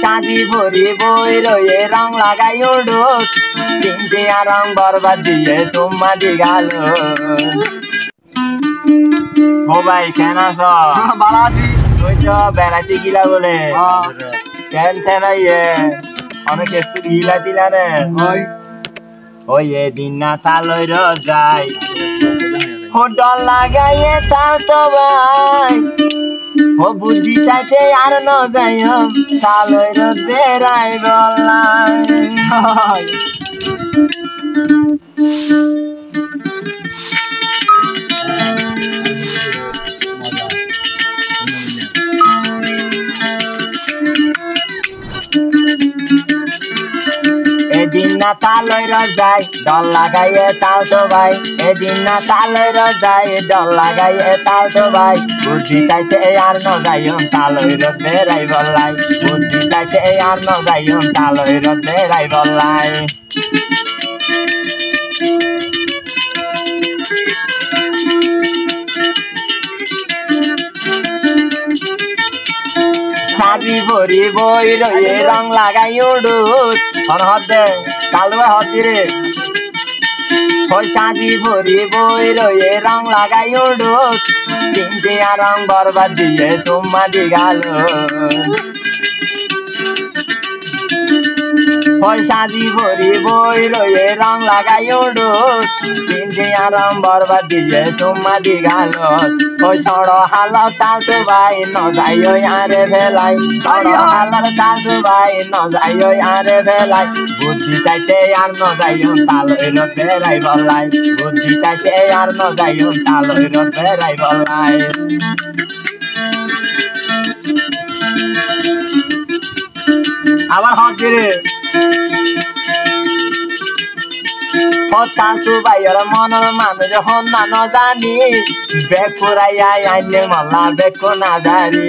সাজি ভরি বই রয়ে রং লাগাই উডুক তিনটে রং বরবাদ দিয়ে সুম্মা দি গেল ও ভাই কেন আস বালাজি ওই তো বেড়াতে গিলা বলে কেন তেন অনেক একটু গিলা দিলা রে ওই এদিন না তালই রজাই হোটল লাগাইয়ে তাও তো ভাই ও বুদ্ধি চাইতে আর ন যাই তালই রোদে রাই বললাই এদিন না তালই রজাই ডল লাগাইয়ে তাও তো ভাই এদিন না তালই রজাই ডল লাগাইয়ে তাও তো ভাই বুদ্ধি চাইতে আর ন যাইম তালই রোদে রাই বললাই বুদ্ধি চাইতে আর ন যাইম তালই রোদে রাই বললাই সাজি ভরি বই রয়ে রং লাগাই উডুক হদে কালুয়া হদি রে ওই সাজি ভরি বই রয়ে রং লাগাই উডুক তিনটে রং বরবাদ দিয়ে সুম্মা দি গেল ওই সাজি ভরি বই রয়ে রং লাগাই উডুক তিনটে রং বরবাদ দিয়ে সুম্মা দি গেল ওই সড় হাল তাল তো ভাই ন যাইও আরে ভেলাই সড় হালার তাল তো ভাই ন যাইও আরে ভেলাই বুদ্ধি চাইতে আর ন যাইও তালই রোদে রাই বললাই বুদ্ধি চাইতে আর ন যাইও তালই রোদে রাই বললাই আবার হচ্ছে রে তাসু ভাইয়ের মনের মানুষ হন না ন জানি বেকুরাই আইনে মাল্লা বেকু না জানি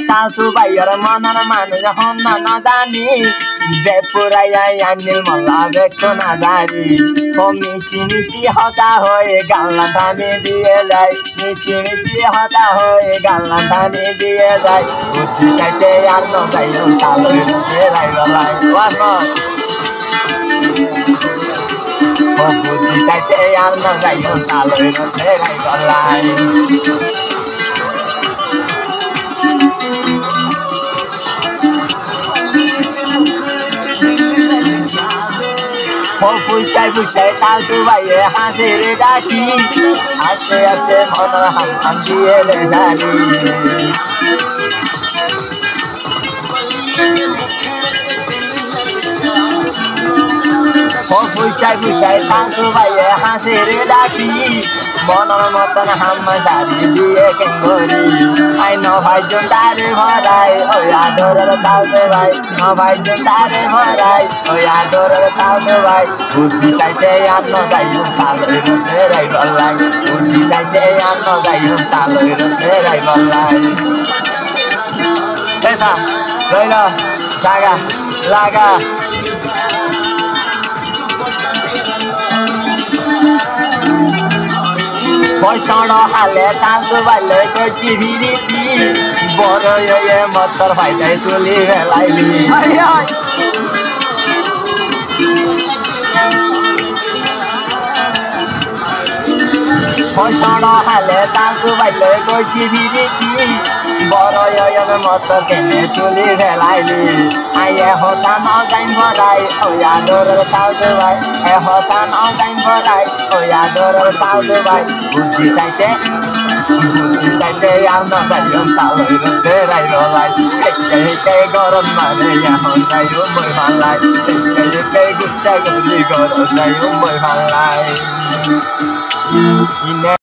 তাসু ভাইয়ের মনের মানুষ হন না ন জানি বেকুরাই আইনে মাল্লা বেকু না জানি ও মিষ্টি মিষ্টি হতা হয়ে গাল্লা টানে দিয়ে যায় মিষ্টি মিষ্টি হতা হয়ে গাল্লা টানে দিয়ে যায় বুদ্ধি চাইতে আর ন যাইও তালই রোদে রাই বললাই ও বুদ্ধি চাইতে আর ন যাইও তালই রোদে রাই বললাই পুষাই পুষাই তালতু ভাইয়ে হাসির ডাকি আস্তে আস্তে মনের হাম দিয়ে রেজারি পুষাই পুষাই তালতু ভাইয়ে হাসির ডাকি মনের মতন হাম দাঁড়ি দিয়ে কেঙ্গরি আই ন ভাইজন তারে ভরাই ওই আদরের তালতে ভাই ন ভাইজন তারে ভরাই ওই আদরের তালতে ভাই বুদ্ধি চাইতে আর ন যাইম তালই রোদে রাই বললাই বুদ্ধি চাইতে আর ন যাইম তালই রোদে রাই বললাই এসা রইল লাগা লাগা সড় হালে তালতু বাইলে করছি ভিড়িতি বড় মতর ভাইটাই চলি বেলাইলি সড় হালে তালতু বাইলে করছি ভিড়িতি বড় মতর কেনে চলি বেলাইলি আইয়ে হতা ন যাইম ভরাই ওই আদরের তালতু ভাই এ হতা ন যাইম ভরাই ওই আদরের তালতু ভাই বুদ্ধি চাইতে আর ন যাইম তালই রোদে রাই বললাই হেঁটে গরম মানে এখন যাইও মই ভালাই হেঁটে গুচ্ছা গলি গরম যাইও মই ভালাই